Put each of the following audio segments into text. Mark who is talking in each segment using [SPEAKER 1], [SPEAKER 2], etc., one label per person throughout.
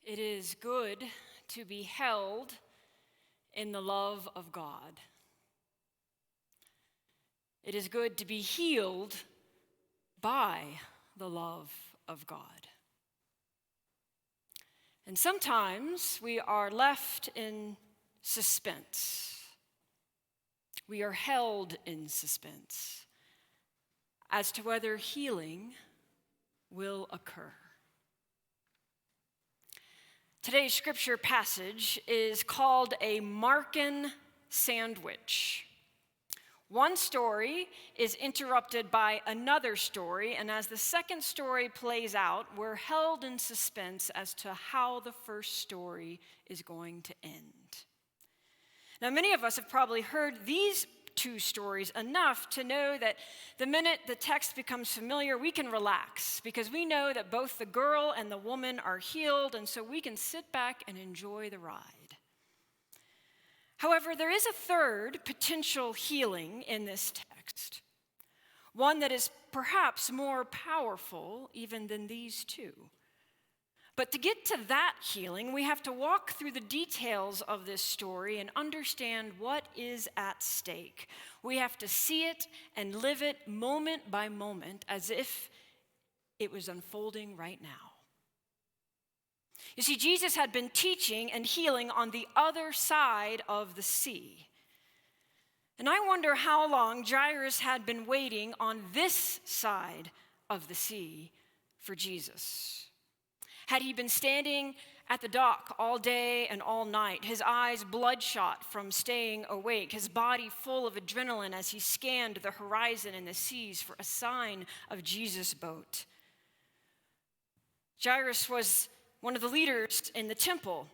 [SPEAKER 1] It is good to be held in the love of God. It is good to be healed by the love of God. And sometimes we are left in suspense. We are held in suspense as to whether healing will occur. Today's scripture passage is called a Markan sandwich. One story is interrupted by another story, and as the second story plays out, we're held in suspense as to how the first story is going to end. Now, many of us have probably heard these two stories enough to know that the minute the text becomes familiar, we can relax because we know that both the girl and the woman are healed, and so we can sit back and enjoy the ride. However, there is a third potential healing in this text, one that is perhaps more powerful even than these two. But to get to that healing, we have to walk through the details of this story and understand what is at stake. We have to see it and live it moment by moment as if it was unfolding right now. You see, Jesus had been teaching and healing on the other side of the sea. And I wonder how long Jairus had been waiting on this side of the sea for Jesus. Had he been standing at the dock all day and all night, his eyes bloodshot from staying awake, his body full of adrenaline as he scanned the horizon and the seas for a sign of Jesus' boat? Jairus was one of the leaders in the temple,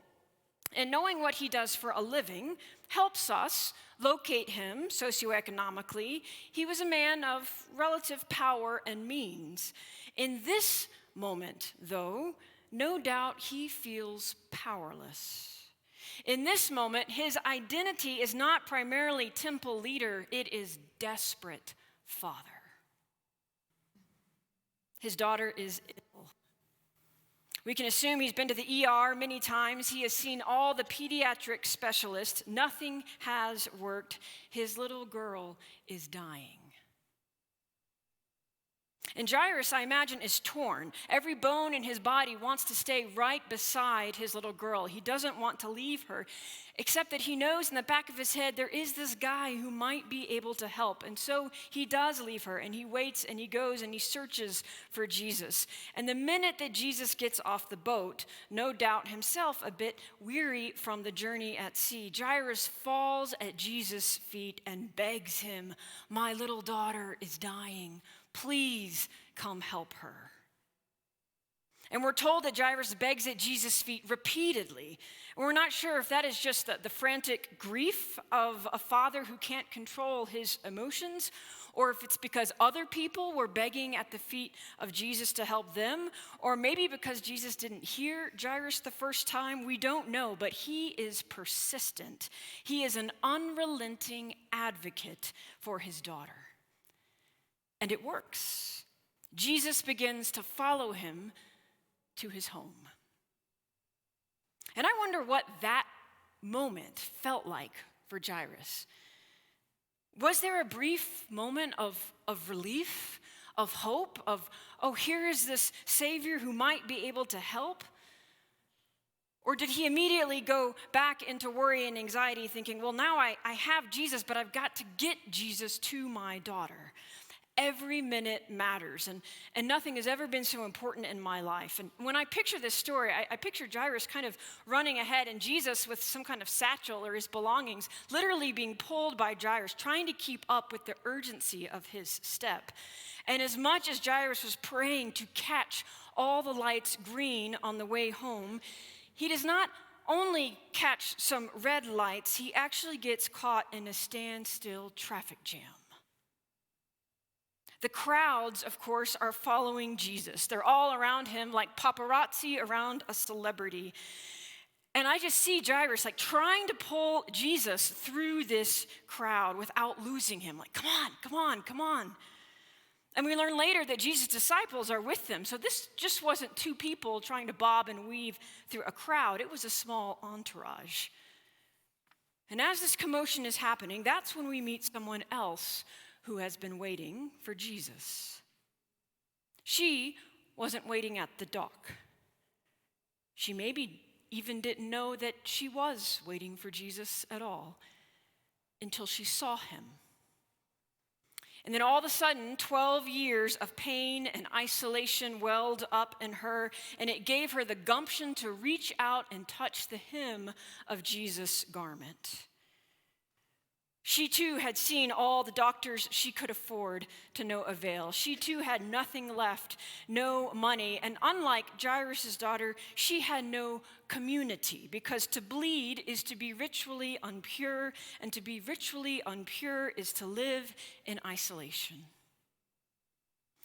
[SPEAKER 1] and knowing what he does for a living helps us locate him socioeconomically. He was a man of relative power and means. In this moment, though, no doubt he feels powerless. In this moment, his identity is not primarily temple leader, it is desperate father. His daughter is ill. We can assume he's been to the ER many times. He has seen all the pediatric specialists. Nothing has worked. His little girl is dying. And Jairus, I imagine, is torn. Every bone in his body wants to stay right beside his little girl. He doesn't want to leave her, except that he knows in the back of his head there is this guy who might be able to help. And so he does leave her, and he waits, and he goes, and he searches for Jesus. And the minute that Jesus gets off the boat, no doubt himself a bit weary from the journey at sea, Jairus falls at Jesus' feet and begs him, "My little daughter is dying. Please come help her." And we're told that Jairus begs at Jesus' feet repeatedly. And we're not sure if that is just the frantic grief of a father who can't control his emotions, or if it's because other people were begging at the feet of Jesus to help them, or maybe because Jesus didn't hear Jairus the first time. We don't know, but he is persistent. He is an unrelenting advocate for his daughter. And it works. Jesus begins to follow him to his home. And I wonder what that moment felt like for Jairus. Was there a brief moment of relief, of hope, of, oh, here is this Savior who might be able to help? Or did he immediately go back into worry and anxiety, thinking, well, now I have Jesus, but I've got to get Jesus to my daughter? Every minute matters, and nothing has ever been so important in my life. And when I picture this story, I picture Jairus kind of running ahead, and Jesus with some kind of satchel or his belongings, literally being pulled by Jairus, trying to keep up with the urgency of his step. And as much as Jairus was praying to catch all the lights green on the way home, he does not only catch some red lights, he actually gets caught in a standstill traffic jam. The crowds, of course, are following Jesus. They're all around him like paparazzi around a celebrity. And I just see Jairus like trying to pull Jesus through this crowd without losing him. Like, come on, come on, come on. And we learn later that Jesus' disciples are with them. So this just wasn't two people trying to bob and weave through a crowd. It was a small entourage. And as this commotion is happening, that's when we meet someone else who has been waiting for Jesus. She wasn't waiting at the dock. She maybe even didn't know that she was waiting for Jesus at all until she saw him. And then all of a sudden, 12 years of pain and isolation welled up in her, and it gave her the gumption to reach out and touch the hem of Jesus' garment. She too had seen all the doctors she could afford to no avail. She too had nothing left, no money. And unlike Jairus' daughter, she had no community, because to bleed is to be ritually impure, and to be ritually impure is to live in isolation.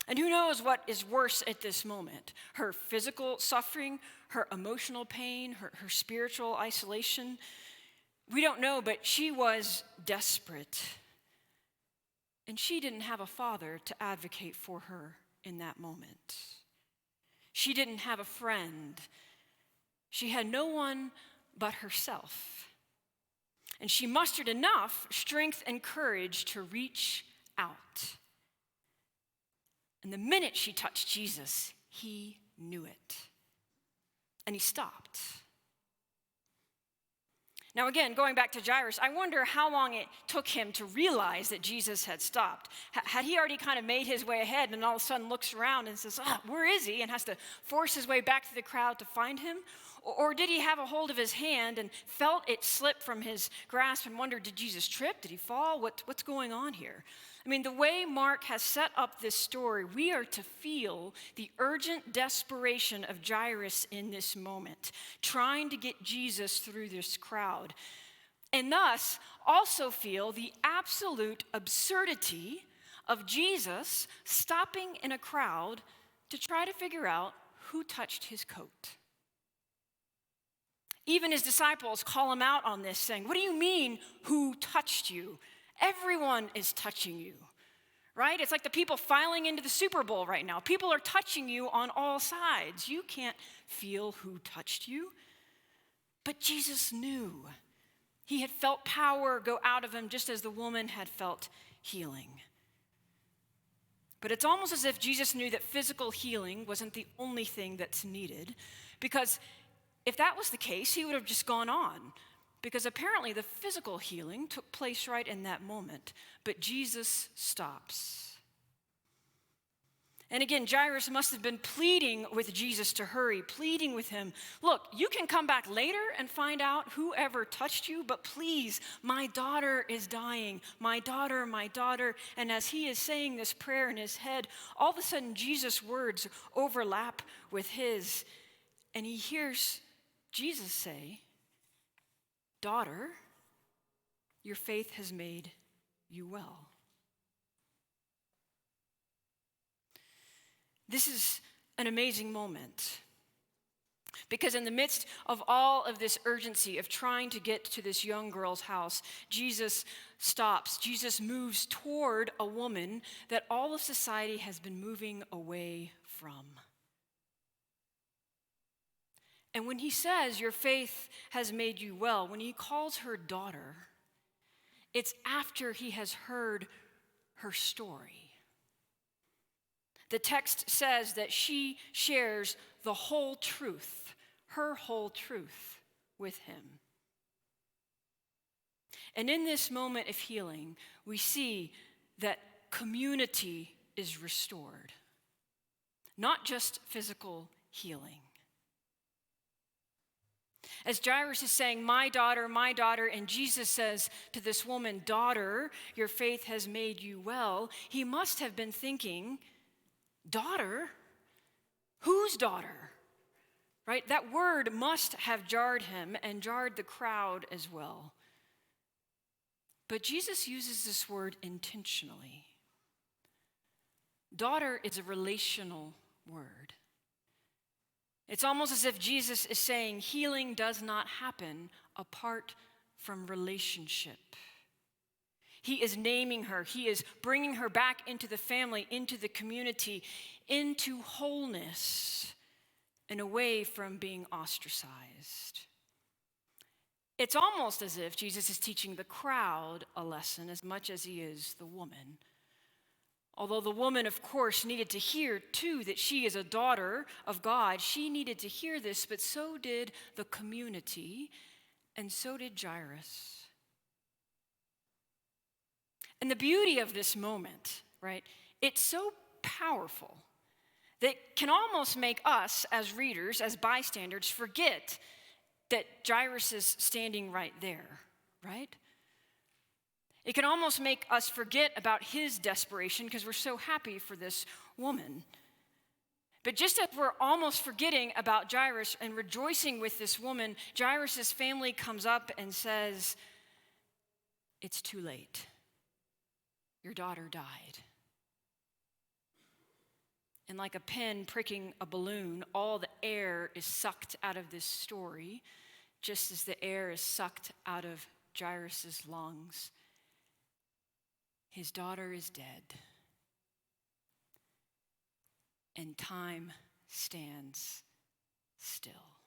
[SPEAKER 1] And who knows what is worse at this moment? Her physical suffering, her emotional pain, her spiritual isolation. We don't know, but she was desperate. And she didn't have a father to advocate for her in that moment. She didn't have a friend. She had no one but herself. And she mustered enough strength and courage to reach out. And the minute she touched Jesus, he knew it. And he stopped. Now again, going back to Jairus, I wonder how long it took him to realize that Jesus had stopped. Had he already kind of made his way ahead and all of a sudden looks around and says, where is he? And has to force his way back through the crowd to find him? Or did he have a hold of his hand and felt it slip from his grasp and wondered, did Jesus trip? Did he fall? What's going on here? I mean, the way Mark has set up this story, we are to feel the urgent desperation of Jairus in this moment, trying to get Jesus through this crowd, and thus also feel the absolute absurdity of Jesus stopping in a crowd to try to figure out who touched his coat. Even his disciples call him out on this, saying, what do you mean, who touched you? Everyone is touching you, right? It's like the people filing into the Super Bowl right now. People are touching you on all sides. You can't feel who touched you. But Jesus knew. He had felt power go out of him just as the woman had felt healing. But it's almost as if Jesus knew that physical healing wasn't the only thing that's needed, because if that was the case, he would have just gone on. Because apparently the physical healing took place right in that moment. But Jesus stops. And again, Jairus must have been pleading with Jesus to hurry, pleading with him, look, you can come back later and find out whoever touched you, but please, my daughter is dying. My daughter, my daughter. And as he is saying this prayer in his head, all of a sudden Jesus' words overlap with his. And he hears Jesus say, daughter, your faith has made you well. This is an amazing moment, because in the midst of all of this urgency of trying to get to this young girl's house, Jesus stops. Jesus moves toward a woman that all of society has been moving away from. And when he says, your faith has made you well, when he calls her daughter, it's after he has heard her story. The text says that she shares the whole truth, her whole truth, with him. And in this moment of healing, we see that community is restored, not just physical healing. As Jairus is saying, my daughter, and Jesus says to this woman, daughter, your faith has made you well, he must have been thinking, daughter? Whose daughter? Right? That word must have jarred him and jarred the crowd as well. But Jesus uses this word intentionally. Daughter is a relational word. It's almost as if Jesus is saying healing does not happen apart from relationship. He is naming her. He is bringing her back into the family, into the community, into wholeness, and away from being ostracized. It's almost as if Jesus is teaching the crowd a lesson as much as he is the woman. Although the woman, of course, needed to hear, too, that she is a daughter of God. She needed to hear this, but so did the community, and so did Jairus. And the beauty of this moment, right, it's so powerful that it can almost make us, as readers, as bystanders, forget that Jairus is standing right there, right? It can almost make us forget about his desperation because we're so happy for this woman. But just as we're almost forgetting about Jairus and rejoicing with this woman, Jairus' family comes up and says, "It's too late. Your daughter died." And like a pin pricking a balloon, all the air is sucked out of this story, just as the air is sucked out of Jairus' lungs. His daughter is dead, and time stands still.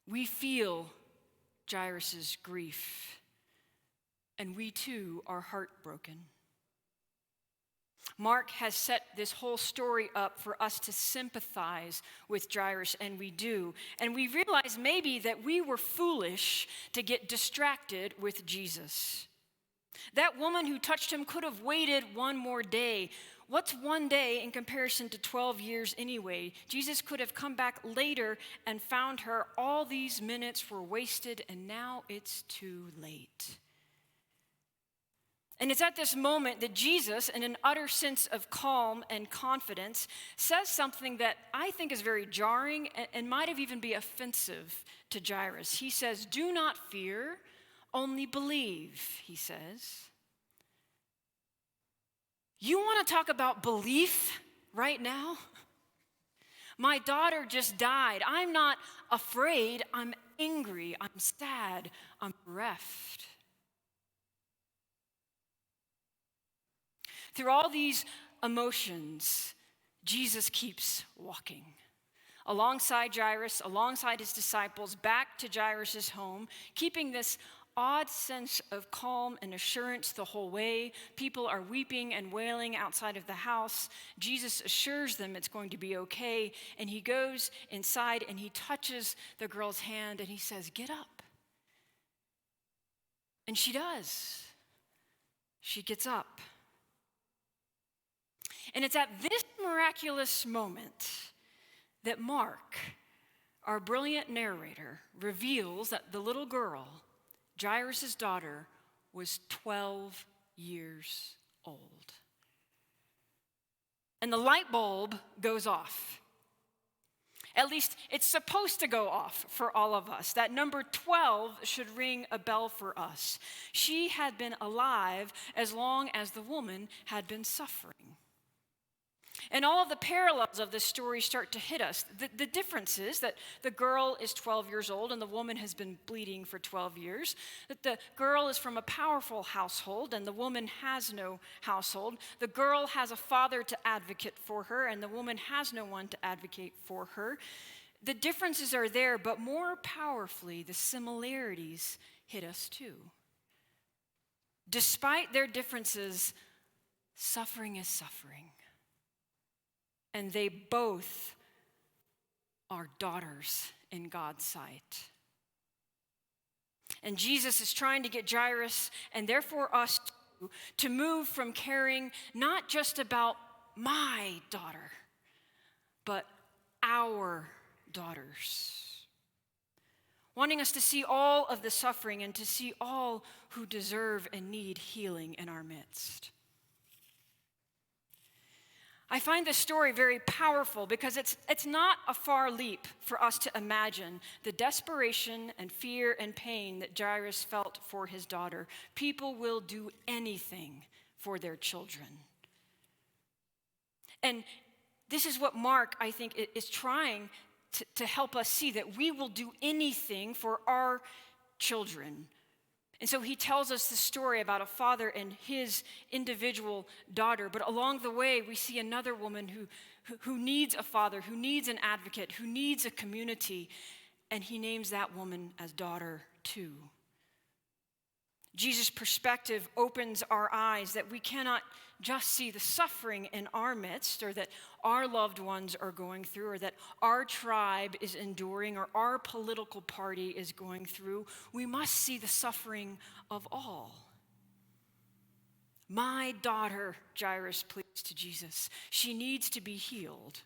[SPEAKER 1] We feel Jairus' grief, and we too are heartbroken. Mark has set this whole story up for us to sympathize with Jairus, and we do. And we realize maybe that we were foolish to get distracted with Jesus. That woman who touched him could have waited one more day. What's one day in comparison to 12 years anyway? Jesus could have come back later and found her. All these minutes were wasted, and now it's too late. And it's at this moment that Jesus, in an utter sense of calm and confidence, says something that I think is very jarring and might have even been offensive to Jairus. He says, "Do not fear, only believe," he says. You want to talk about belief right now? My daughter just died. I'm not afraid. I'm angry. I'm sad. I'm bereft. Through all these emotions, Jesus keeps walking. Alongside Jairus, alongside his disciples, back to Jairus' home, keeping this odd sense of calm and assurance the whole way. People are weeping and wailing outside of the house. Jesus assures them it's going to be okay, and he goes inside and he touches the girl's hand and he says, "Get up." And she does. She gets up. And it's at this miraculous moment that Mark, our brilliant narrator, reveals that the little girl, Jairus' daughter, was 12 years old. And the light bulb goes off. At least it's supposed to go off for all of us. That number 12 should ring a bell for us. She had been alive as long as the woman had been suffering. And all of the parallels of this story start to hit us. The difference is that the girl is 12 years old and the woman has been bleeding for 12 years. That the girl is from a powerful household and the woman has no household. The girl has a father to advocate for her and the woman has no one to advocate for her. The differences are there, but more powerfully, the similarities hit us too. Despite their differences, suffering is suffering. And they both are daughters in God's sight. And Jesus is trying to get Jairus, and therefore us too, to move from caring not just about my daughter, but our daughters. Wanting us to see all of the suffering and to see all who deserve and need healing in our midst. I find this story very powerful because it's not a far leap for us to imagine the desperation and fear and pain that Jairus felt for his daughter. People will do anything for their children. And this is what Mark, I think, is trying to help us see that we will do anything for our children. And so he tells us the story about a father and his individual daughter. But along the way, we see another woman who needs a father, who needs an advocate, who needs a community. And he names that woman as daughter too. Jesus' perspective opens our eyes that we cannot just see the suffering in our midst, or that our loved ones are going through, or that our tribe is enduring, or our political party is going through. We must see the suffering of all. My daughter, Jairus pleads to Jesus. She needs to be healed.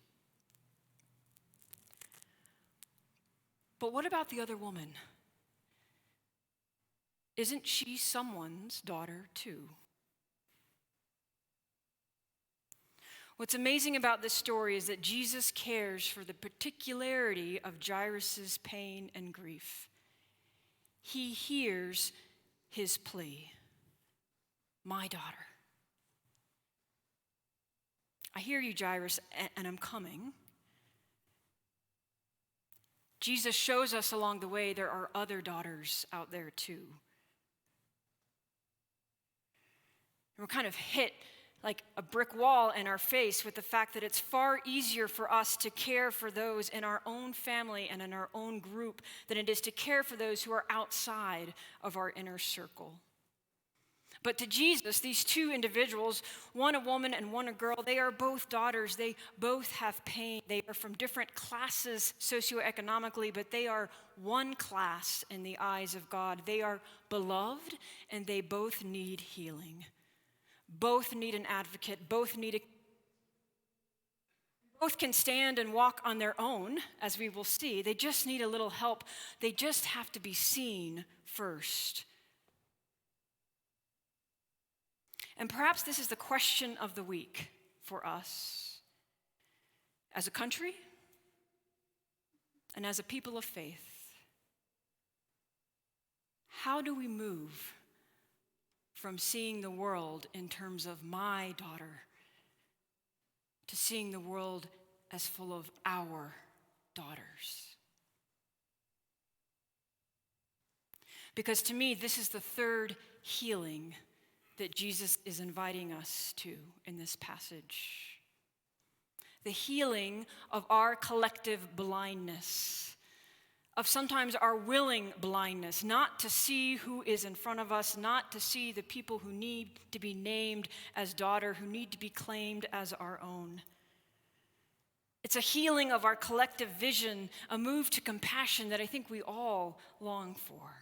[SPEAKER 1] But what about the other woman? Isn't she someone's daughter too? What's amazing about this story is that Jesus cares for the particularity of Jairus' pain and grief. He hears his plea. My daughter. I hear you, Jairus, and I'm coming. Jesus shows us along the way there are other daughters out there too. And we're kind of hit like a brick wall in our face with the fact that it's far easier for us to care for those in our own family and in our own group than it is to care for those who are outside of our inner circle. But to Jesus, these two individuals, one a woman and one a girl, they are both daughters. They both have pain. They are from different classes socioeconomically, but they are one class in the eyes of God. They are beloved, and they both need healing. Both need an advocate. Both can stand and walk on their own, as we will see. They just need a little help. They just have to be seen first. And perhaps this is the question of the week for us as a country and as a people of faith. How do we move from seeing the world in terms of my daughter to seeing the world as full of our daughters? Because to me, this is the third healing that Jesus is inviting us to in this passage. The healing of our collective blindness, of sometimes our willing blindness, not to see who is in front of us, not to see the people who need to be named as daughter, who need to be claimed as our own. It's a healing of our collective vision, a move to compassion that I think we all long for.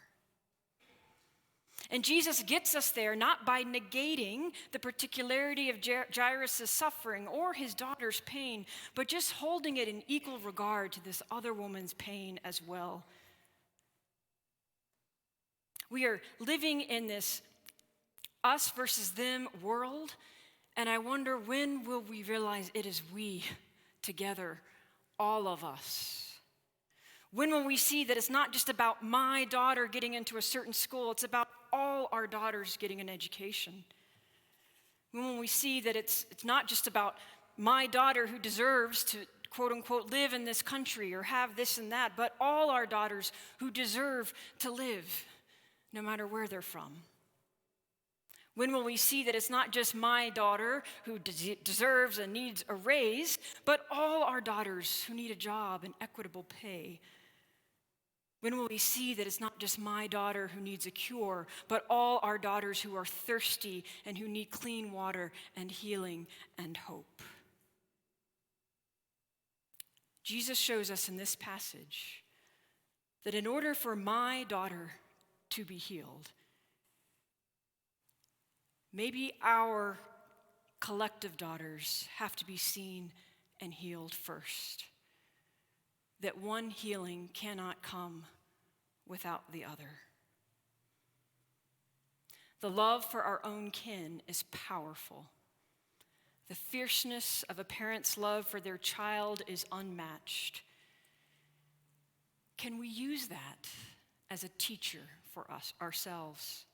[SPEAKER 1] And Jesus gets us there not by negating the particularity of Jairus' suffering or his daughter's pain, but just holding it in equal regard to this other woman's pain as well. We are living in this us versus them world, and I wonder, when will we realize it is we together, all of us? When will we see that it's not just about my daughter getting into a certain school, it's about all our daughters getting an education? When will we see that it's not just about my daughter who deserves to, quote unquote, live in this country or have this and that, but all our daughters who deserve to live no matter where they're from? When will we see that it's not just my daughter who deserves and needs a raise, but all our daughters who need a job and equitable pay? When will we see that it's not just my daughter who needs a cure, but all our daughters who are thirsty and who need clean water and healing and hope? Jesus shows us in this passage that in order for my daughter to be healed, maybe our collective daughters have to be seen and healed first. That one healing cannot come without the other. The love for our own kin is powerful. The fierceness of a parent's love for their child is unmatched. Can we use that as a teacher for us ourselves?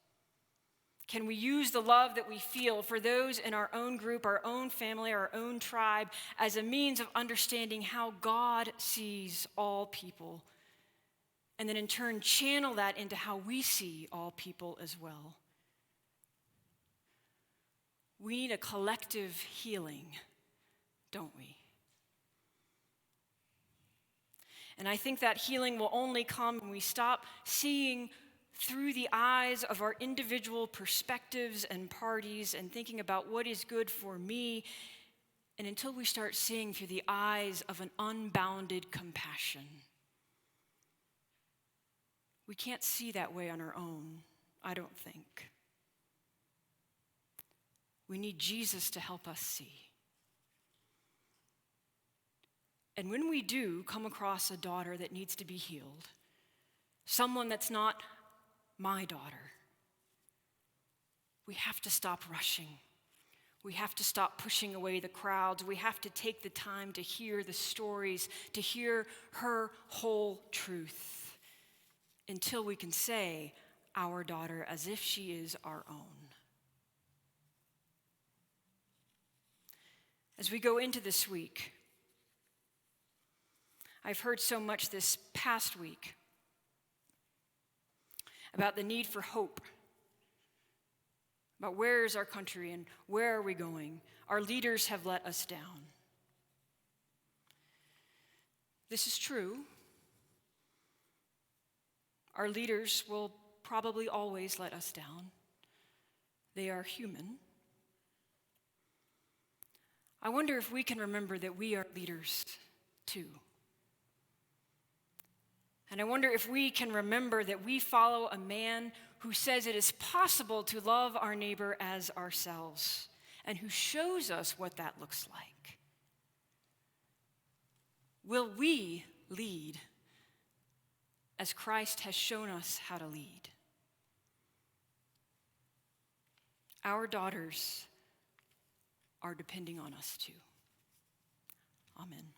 [SPEAKER 1] Can we use the love that we feel for those in our own group, our own family, our own tribe as a means of understanding how God sees all people, and then in turn channel that into how we see all people as well? We need a collective healing, don't we? And I think that healing will only come when we stop seeing through the eyes of our individual perspectives and parties and thinking about what is good for me, and until we start seeing through the eyes of an unbounded compassion. We can't see that way on our own, I don't think. We need Jesus to help us see. And when we do come across a daughter that needs to be healed, someone that's not my daughter, we have to stop rushing. We have to stop pushing away the crowds. We have to take the time to hear the stories, to hear her whole truth, until we can say our daughter as if she is our own. As we go into this week, I've heard so much this past week about the need for hope, about where is our country and where are we going. Our leaders have let us down. This is true. Our leaders will probably always let us down. They are human. I wonder if we can remember that we are leaders too. And I wonder if we can remember that we follow a man who says it is possible to love our neighbor as ourselves, and who shows us what that looks like. Will we lead as Christ has shown us how to lead? Our daughters are depending on us too. Amen.